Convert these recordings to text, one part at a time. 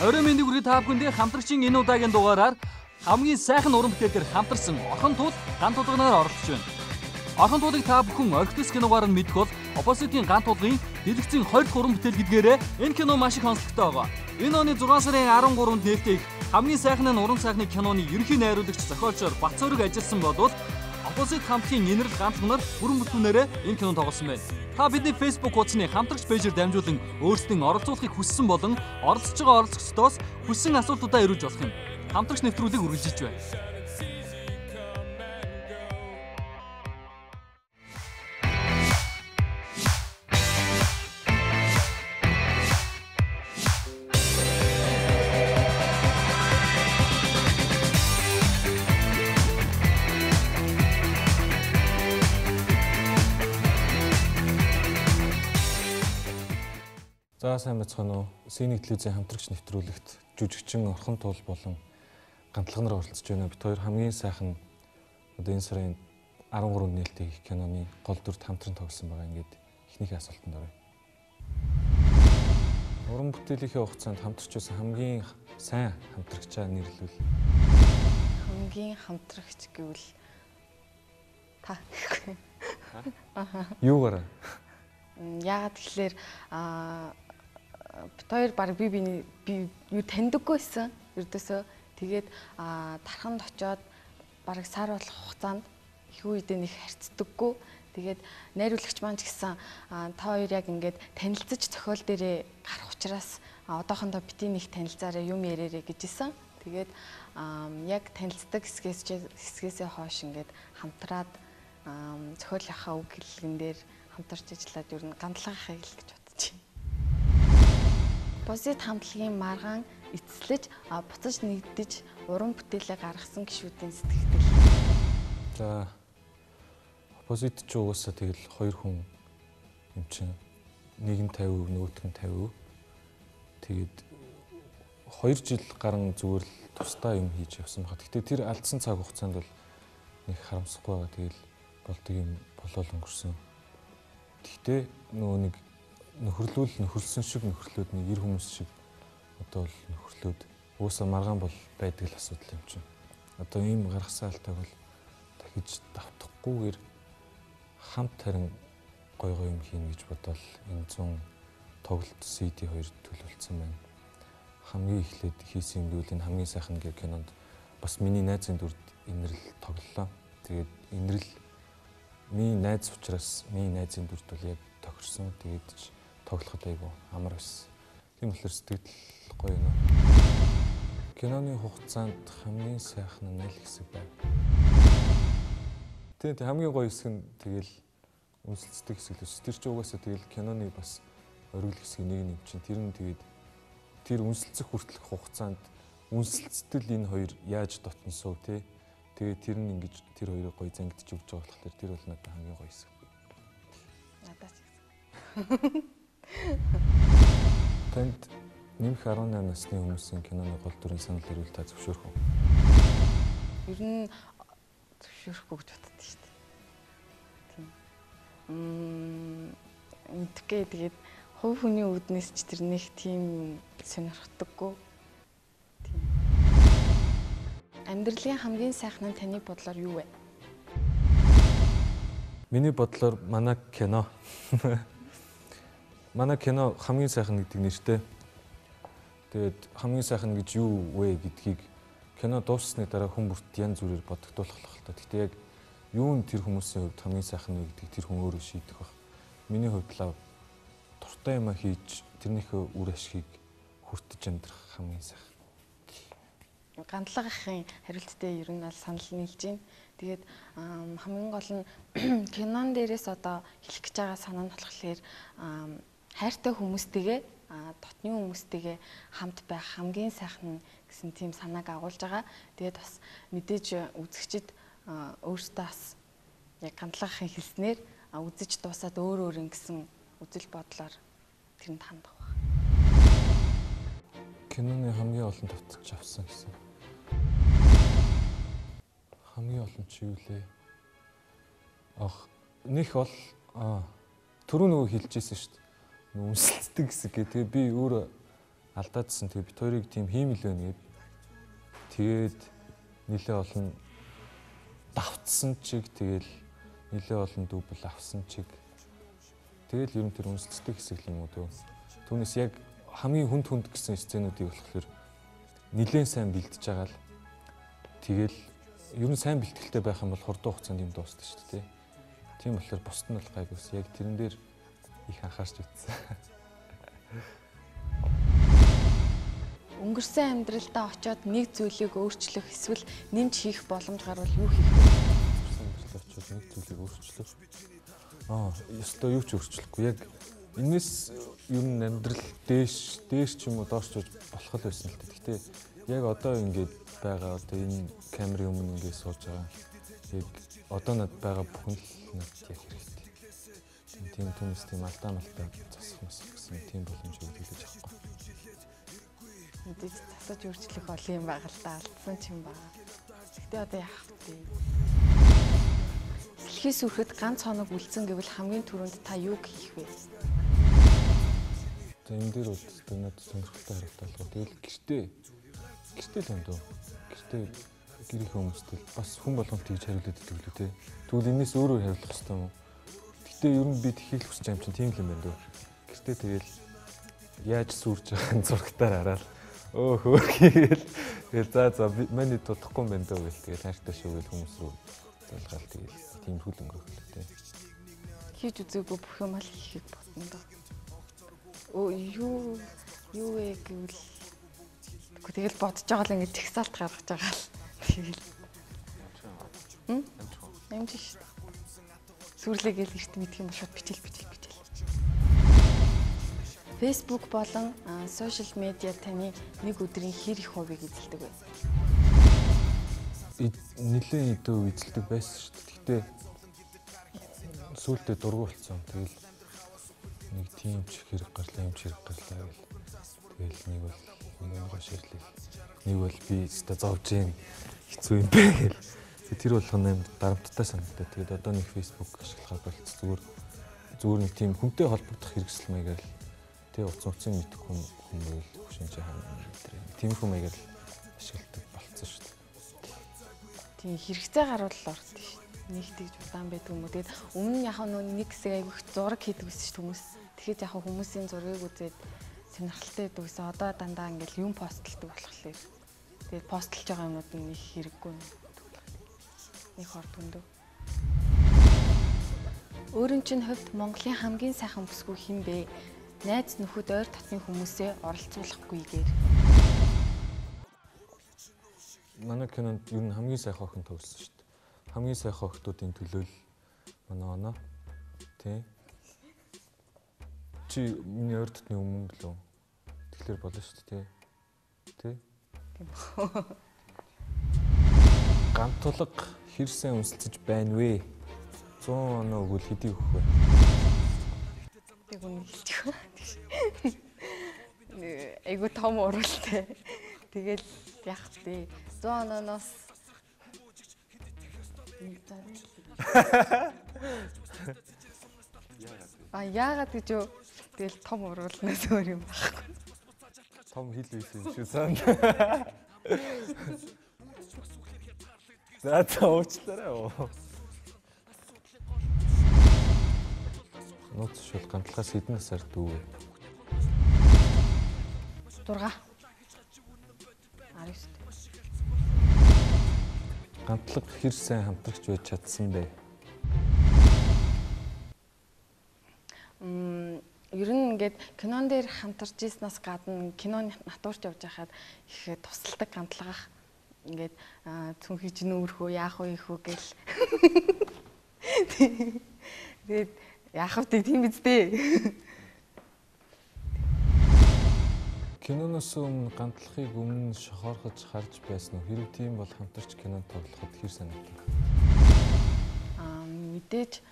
Орой мэндийг хүргэж та бүхэндээ хамтрагчийн энэ удаагийн дугаараар хамгийн сайхан уран бүтээлээр хамтарсан Орхон туул ганц тулгынаар оролцож байна. Орхон туулыг та бүхэн орхитос киногаар нь мэдэх бол Opposite-ийн ганц тулгын дэлгэцийн 20 уран бүтээл гэдгээрээ энэ кино маш их онцлогтой байгаа. Энэ оны 6 сарын 13-нд нээлттэй хамгийн сайхан нь уран сайхны киноны ерөнхий найруулагч зохиолчор Бацөөрөг ажилласан болвол Opposite хамтгийн инэрл ганцланаар бүрэн бүтүүнээрээ энэ кинонд тоглосон байна. Та бидний Facebook хуудасны хамтрагч пэйжээр дамжуулан өөрсдийн оролцуулахыг хүссэн болон оролцож байгаа оролцогчдоос хүссэн асуултуудаа ирүүлж болох юм. Хамтрагч нэвтрүүлгийг үргэлжлэж байна. За сайн байцгаана уу. Синий телевизийн хамтрагч нэвтрүүлэгт жүжигчин Орхон туул болон ганцлагнаар оролцож байна. Бид хоёр хамгийн сайхан одоо энэ сарын 13-нд нээлттэй их киноны гол дүрд хамтран тоглосон байгаа. Ингээд эхнийхээ асуултанд оръё. Уран бүтээлийнхээ хугацаанд хамтарч байсан хамгийн сайн хамтрагчаа нэрлэвэл? Хамгийн хамтрагч гэвэл та. Юугаараа? Яагаад тэгэхээр бид хоёр баг би юу таньдаггүй байсан. Ердөөсөө тэгээд тарханд очоод баг сар болох хугацаанд их үедээ нэг харьцдаггүй. Тэгээд найруулагч маань ч гэсэн та хоёр яг ингээд танилцаж зохиол дээрээ гарах учраас одоохондоо бити нэг танилцаараа юм ярээрэй гэжсэн. Тэгээд яг танилцдаг хэсгээсээ хойш ингээд хамтраад зохиолынхаа үг хэллэгэн дээр хамтарч ажиллаад ер нь ганцлагахыг л гэж бодож байна. Opposite хамтлагийн маргаан эцэслэж буцаж нэгдэж уран бүтээлээ гаргасан гишүүдийн сэтгэгдэл. За Opposite ч угаасаа тэгэл хоёр хүн юм чинь нэг нь 50%, нөгөөх нь 50%. Тэгээд 2 жил гарan зүгээр л тусдаа юм хийж явсан байна. Гэхдээ тэр алдсан цаг хугацаанд бол нэг харамсахгүй байгаа. Тэгэл болдог юм болол өнгөрсөн. Гэхдээ нөгөө нэг нөхөрлсөн шиг нөхөрлөөд нэг 90 хүмүүс шиг одоо л нөхөрлөөд уусаа маргаан бол байдаг л асуудал юм чинь. Одоо ийм гаргасан алтайг бол дахиж давтахгүйгээр хамт харин гой юм хийнэ гэж бодоод энэ 100 тоглолт CD2 төлөвлөсөн байна. Хамгийн эхлээд хийсэн юм гэвэл энэ хамгийн сайхан гэх кинонд бас миний найзын дүрд инэрл тоглолоо. Тэгээд инэрл миний найз учраас миний найзын дүрд бол яг тохирсон. Тэгээд тоглоход айгүй амар байсан. Тийм болохоор сэтгэл гоё юм. Киноны хугацаанд хамгийн сайхан нь аль хэсэг байв? Тийм хамгийн гоё хэсэг нь тэгэл үнсэлцдэг хэсэг л ус. Тэр чинь угаасаа тэгэл киноны бас оргил хэсэг нэг юм чинь. Тэр нь тэгээд тэр үнсэлцэх хүртэлх хугацаанд үнсэлцтэл энэ хоёр яаж дотносоо тий. Тэгээд тэр нь ингэж тэр хоёрыг гоё зангидж өгч байгаа болохоор тэр бол надад хамгийн гоё хэсэг. Надад ч гэсэн. Танд нэмэх 18 насны хүмүүсийн киноны гол дүрийн санал ирвэл та зөвшөөрөх үү? Ер нь зөвшөөрөхгүй гэж боддог шүү дээ. Тийм. Мэдгүй тэгээд хувь хүний үүднээс ч тэр нэг тийм сонирхдаггүй. Тийм. Амьдралын хамгийн сайхан нь таны бодлоор юу вэ? Миний бодлоор манай кино. Манай кино хамгийн сайхан гэдэг нэртэй. Тэгээд хамгийн сайхан гэж юу вэ гэдгийг кино дууссаны дараа хүн бүрт янз бүрээр бодогдуулах л та. Гэхдээ яг юу нь тэр хүмүүсийн хувьд хамгийн сайхан вэ гэдгийг тэр хүн өөрөө шийдэх баг. Миний хувьд л дуртай юм хийж тэрнийхээ үр ашгийг хүртэж амьдрах хамгийн сайхан. Ганцлагахын хариулттай ер нь бол санал нийлж байна. Тэгээд хамгийн гол нь кинон дээрээс одоо хэлэх гэж байгаа санаа нь болохоор хайртай хүмүүстэйгээ дотны хүмүүстэйгээ хамт байх хамгийн сайхан гэсэн тийм санааг агуулж байгаа. Тэгээд бас мэдээж үзэгчид өөрсдөө бас яг ганцлагахын хэлснээр үзэж дуусаад өөр ингэсэн үзэл бодлоор тэрэнд хандах байна. Киноны хамгийн олон давтагч авсан гэсэн. Хамгийн олон ч юу лээ? Нэх бол түрүү нөгөө хэлжсэн шүү дээ. Үнсэлцдэг хэсэг гэ. Тэгээ би өөрөө алдаадсан. Тэгээд бит хоёрыг тийм хиймэл байна гэд. Тэгээд нэлээ олон давтсан чиг тэгэл нэлээ олон дүүбэл авсан чиг. Тэгэл ер нь тэр үнэлцтэй хэсэг юм уу дөө. Түүнээс яг хамгийн хүнд гэсэн сценүүдийг болохоор нэлээд сайн бэлдэж байгаа л тэгэл ер нь сайн бэлтгэлтэй байх юм бол хурдан хугацаанд юм дуусна шүү дээ. Тийм болохоор бусд нь бол гайгүйс яг тэрэн дээр их анхаарч үзсэн. Өнгөрсөн амьдралдаа очиод нэг зүйлийг өөрчлөх эсвэл нэмж хийх боломж гарвал юу хийх вэ? Өнгөрсөн амьдралдаа очиод нэг зүйлийг өөрчлөх. Ёстой юу ч өөрчлөхгүй. Яг энэс ер нь амьдрал дээш ч юм уу доош ч болох л байсан л дээ. Гэхдээ яг одоо ингээд байгаа одоо энэ камерын өмнө ингээд сууж байгаа. Яг одоо над байгаа бүхэн л надад яг хэрэгтэй. Тийм түнэс тийм алдаа засах мас гэсэн тийм боломж өгдөг гэж аахгүй. Мэдээж засаж өөрчлөх олон юм байгаа л да, алдсан ч юм байна. Гэхдээ одоо яах вэ? Дэлхий сүрхэд ганц хоног үлдсэн гэвэл хамгийн түрүүнд та юу хийх вэ? Энэ дээр бол надад сонирхолтой харагдалгаа. Тэгэл гэртээ л юм дөө. Гэртээ гэрийн хүмүүстэй бас хүн болгонд тэгж хариулдаг гэдэг лүү те. Тэгвэл энэс өөрөө хариулах хэрэгтэй юм уу? Гэхдээ ер нь би тэхийлэх хүсэж байгаа юм чинь тийм л юм байна дөө. Гэртээ тэгэл яаж сүрж байгаа зургатаар хараад хөөрхийгээл за миний дутахгүй юм байна дөө гэл тэгэл хайртай шүүгээл хүмүүс рүү залгаал тэгэл тийм хүл өнгөрөх л те. Хийж үзээгүй бүх юм л хийхийг бодно доо. Юу вэ гэвэл тэгэл бодож байгаа л ингэ тэгсалт гаргаж байгаа л тэгэл. Амжиж шүү. Сүрлэгээл эрт мэдх юм шууд бичээл. Facebook болон сошиал медиа таны нэг өдрийн хэр их хувийг эзэлдэг вэ? Нэлээд өдөө эзэлдэг байсан шүү дээ. Гэхдээ сүүлдээ дургу болсон. Тэгэл нэг тийм ч хэрэг гарлаа, юм ч хэрэг гарлаа гэл. Тэгэл нэг бол юмгаа ширлээ. Нэг бол би өстө зовж гин хэцүү юм бэ гэл. Тэр болгоно юм дарамттай санагдаа. Тэгээд одоо нэг Facebook ашиглахаар болц зүгээр нэг тийм хүнтэй холбогдох хэрэгсэл маягаар л тэг уцсан мэдэх хүн байл хөшинчээ хаана тийм хүн маягаар л ашигладаг болцсон шүү дээ. Тийм хэрэгцээ гарвал ордог шүү. Нэг тэгж удаан байдаг юм уу. Тэгээд өмнө нь яг нэг хэсэг айгүйх зураг хийдэг байсан шүү хүмүүс. Тэгэхэд яг хүмүүсийн зургийг үзээд сонирхолтой байдаг гэсэн. Одоо дандаа ингээл юм постлдог болохоор. Тэгээд постлж байгаа юмнууд нь их хэрэггүй юм. Их орд өндөө. Өөрийн чинь хувьд Монголын хамгийн сайхан бүсгүй хэн бэ? Найз нөхөд ойр татны хүмүүсээ оролцуулахгүйгээр. Манай кинонд ер нь хамгийн сайхан охин төгссөн шүү дээ. Хамгийн сайхан охтуудын төлөө л манай оноо. Тэ. Чи миний ойр татны өмнө лөө. Тэгэхээр болно шүү дээ. Тэ. Гантулга хэр сайн үнсэлцэж байна вэ? 100 оноо өгвөл хэдий өгөх вэ? Тэг үнэлчих. Айгу том уралтай. Тэгэл яах вэ? 100 онооноос яагаад гэж юу? Тэгэл том уралнаас өөр юм байхгүй. Том хил байсан юм шүү сан. За уучлаарай. Нууц шул гантлахаас хэдэн насаар дүү вэ? 6. 19. Гантлага хэр сайн хамтрагч байж чадсан бэ? Ер нь ингээд кинон дээр хамтарч ийснаас гадна киноны натуурч явж байхад их тусалдаг гантлагах ингээд цүнхэж нүүрхөө яах вэ ихүү гэл. Тэгээд яах вэ тийм биз дээ. Киноноос өмнө гантлахыг өмнө шохоорхож харж байсан уу? Хэрэг тийм бол хамтарч кинонд тоглоход хэр санагдав? Мэдээж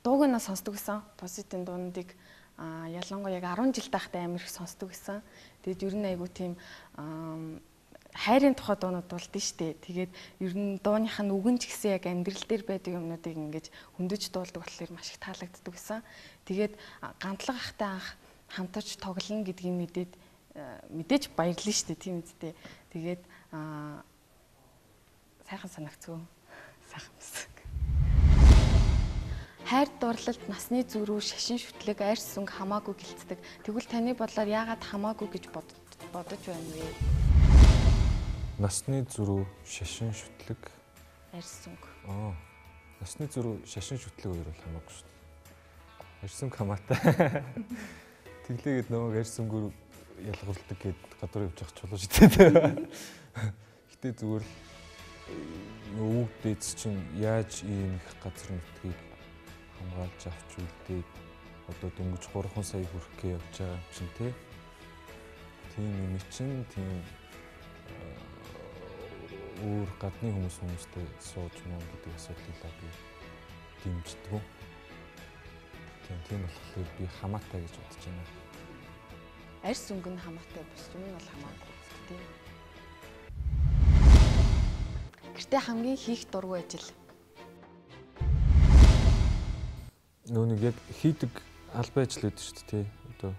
дууг нь сонсдог гэсэн. Позитивын дуунуудыг ялангуяа яг 10 жил тахтай амар их сонсдог гэсэн. Тэгээд ер нь айгу тийм хайрын тухай дуунууд болдсон шүү дээ. Тэгээд ер нь дууных нь үгэн ч гэсэн яг амьдрал дээр байдаг юмнуудыг ингэж хөндөж дуулдаг болохоор маш их таалагддаг гэсэн. Тэгээд гантлаг ахтай анх хамтарч тоглоно гэдгийг мэдээж баярлна шүү дээ тийм үстэй. Тэгээд сайхан санагцгүй. Сайхан мэсэг. Хайр дурлалд насны зүрүү шашин шүтлэг арьс сүнг хамаагүй гэлцдэг. Тэгвэл таны бодлоор яагаад хамаагүй гэж бодож байна вэ? Насны зүрүү шашин шүтлэг Арьс сүнг. Насны зүрүү шашин шүтлэг хоёр бол хамаагүй шүү дээ. Арьс сүнг хамаатай. Тэглээгээд намайг арьс сүнгөөр ялгарладаг гэд гадуур явж явах чулуу шидэв. Гэтэ зүгээр л өвөг дээдс чинь яаж ийм их газар нутгийг хамгаалж авч үлдээд одоо дөнгөж 3 сая хүрэхгээ явж байгаа юм чинь тий. Тийм юм чинь тийм өөр гадны хүмүүстэй сууж мөн гэдэг асуудлаа би дэмждэг. Тийм болохоор би хамаатай гэж бодож байна. Арьс сүнг нь хамаатай бос юм бол хамаагүй тийм. Гэртээ хамгийн хийх дургүй ажил. Нүг яг хийдэг албан ажил гэдэг шүү дээ. Одоо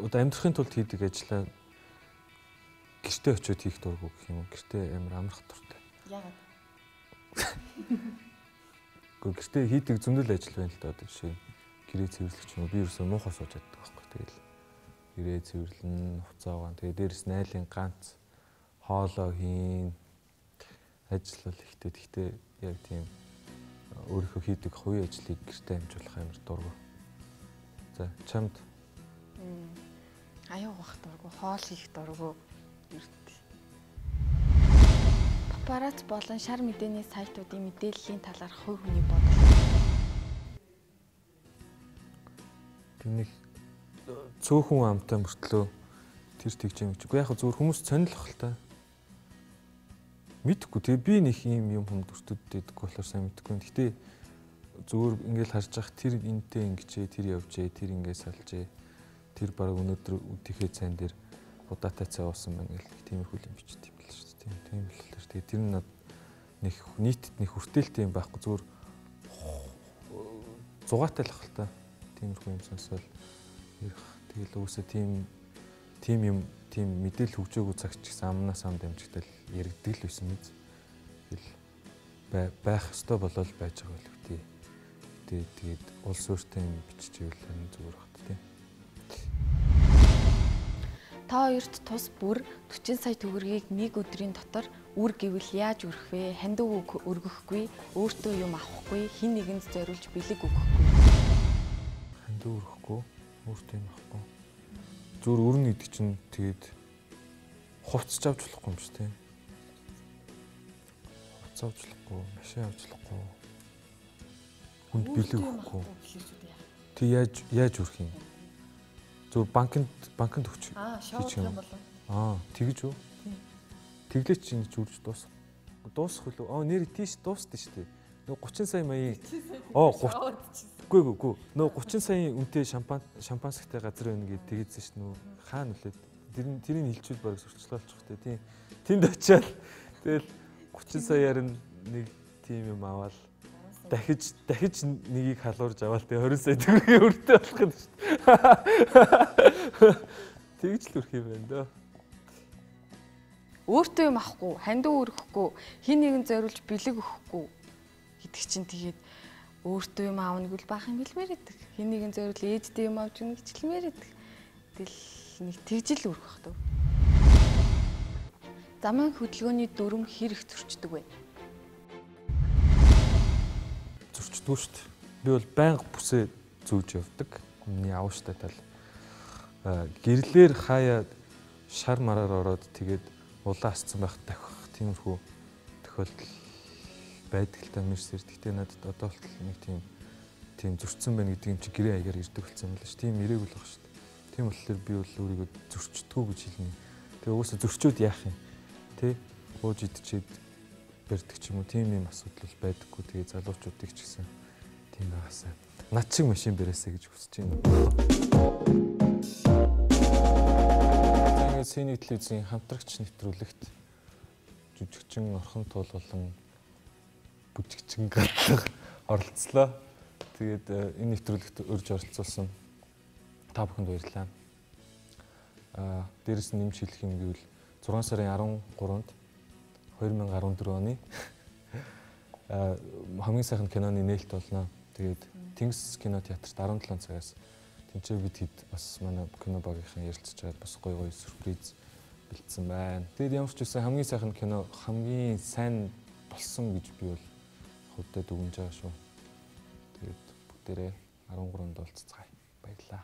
одоо амьдрахын тулд хийдэг ажлаа гэртээ очиод хийх дургүй гэх юм уу? Гэртээ амар амрах дуртай. Яагаад? Гэхдээ гэртээ хийдэг зөндөл ажил байна л да одоо жишээ гэрээ цэвэрлэх юм уу? Би ерөөсөө муухай сууж чаддаг байхгүй. Тэгэл гэрээ цэвэрлэн, хуцаа угаан. Тэгээ дээрэс найлын ганц хоолоо хийн ажиллал ихтэй. Гэхдээ яг тийм өөрийнхөө хийдэг хувийн ажлыг гэртээ амжуулах амар дургүй. За чамд аяа угаах дургүй, хоол хийх дургүй. Папарац болон шар мэдээний сайтуудын мэдээллийн талаар хувь хүний бодлого. Тэнийг цөөхөн амтай мөртлөө тэр тэгж юм чигүй яг зүгээр хүмүүс сонирхол л та. Мэдхгүй тэгээ би нэг юм хүмүүстүүдэд болохоор сайн мэдхгүй. Гэхдээ зүгээр ингээл харж явах тэр энтэй ингэчээ, тэр явжээ, тэр ингээ салжээ. Тэр баг өнөөдөр үдийнхээ цайн дээр удаатай цай уусан байна гэх тиймэрхүү юм бичдэг юм л шүү дээ. Тийм л л тэгээ тэр нь нэг нийтэд нэг хүртээлтэй юм байхгүй зүгээр зугаатай л хэл та. Тиймэрхүү юм сонсвол тэгэл үгүйсээ тийм юм тийм мэдээлэл хөгжөөгүй цагч гэсэн амнаас ам дамжигдал яригддаг л байсан мэт. Тэгэл байх ёстой болол байж байгаа л үгүй. Тэгээд улс өөртөө юм биччихвэл харин зүгээр багт тийм. Та хоёрт тус бүр 40 сая төгрөгийг нэг өдрийн дотор үр гэвэл яаж өрөх вэ? Хандив өргөхгүй, өөртөө юм авахгүй, хин нэгэнд зориулж бэлэг өгөхгүй. Хандив өрөхгүй, өөртөө юм авахгүй. Зүгээр өрнө гэдэг чинь тэгээд хувцас авч болохгүй юм шүү дээ. Хувцас авч болохгүй, машин авч болохгүй. Хүнд бэлэг өгөхгүй. Тэг яаж өрөх юм? Зүгээр банкнд өгч. Шоуд юм болов. Тэгж үү? Тэглээч чинь зүрж дуусах. Дуусах хөлөө. Нэр тийш дуусдээ шүү дээ. Нөгөө 30 сая маяг. 30. Үгүй. Нөгөө 30 саяын үнэтэй шампансагтай газар байна гэж тэгээдсэн шүү дээ. Хаана үлээд. Тэрийг хилчүүл бараг сурчлаа болчих тээ. Тэнд очиад тэгэл 30 саяар нэг тим юм аваад дахиж нэгийг халуурж аваад тэгээ 20 сая төгрөгийн өртөө болох юм шүү дээ. Тэгж л үрх юм байна дөө. Өөртөө юм авахгүй, хандив өргөхгүй, хин нэгэн зориулж бэлэг өгөхгүй гэдэг чинь тэгээд өөртөө юм аавна гэвэл баах юм хэлмээр байдаг. Хин нэгэн зориул ээжтэй юм авч өгнө гэж хэлмээр байдаг. Тэгэл нэг тэгж л өргөх дөө. Замын хөдөлгөөний дүрм хэр их зөрчдөг вэ? Зөрчдөг шүү дээ. Би бол байнга бүсээ зүүж явдаг. Миний аавштай тал. Гэрлэр хаяа шар мараар ороод тэгээд улаан асцсан байх дахих тиймэрхүү тохиолдол байдаг л та мэрсэр. Гэхдээ надад одоо болтол нэг тийм зөрчсөн байна гэдэг юм чи гэрээ аягаар ирдэг болсон юм л ш. Тийм ирээг л баг шүү дээ. Тийм болохоор би бол өөрийгөө зөрчдгүү гэж хэлнэ. Тэгээ угаасаа зөрчөөд яах юм? Тэ? Ууж идчихэд барьдаг ч юм уу тийм юм асуудал байдаггүй. Тэгээ залуучуудыг ч гэсэн тийм байгаасаа. Над шиг машин бариасаа гэж хүсэж байна. Сэний телевизийн хамтрагч нэвтрүүлэгт жүжигчин Орхон Туул болон бүжигчин Галлага оролцлоо. Тэгээд энэ нэвтрүүлэгт урьж оролцуулсан та бүхэнд баярлалаа. Дээрээс нь нэмж хэлэх юм гэвэл 6 сарын 13-нд 2014 оны хамгийн сайхан киноны нээлт болно. Тэгээд Тэнгис кино театрт 17 цагаас тэнцээ бид хэд бас манай кино багийнхан ярилцж байгаа бас гоё сюрприз бэлдсэн байна. Тэгээд ямар ч үсэн хамгийн сайхан кино хамгийн сайн болсон гэж би бол хувьдаа дүгнэж байгаа шүү. Тэгээд бүгдээрээ 13-нд уулзцгаая. Баярлалаа.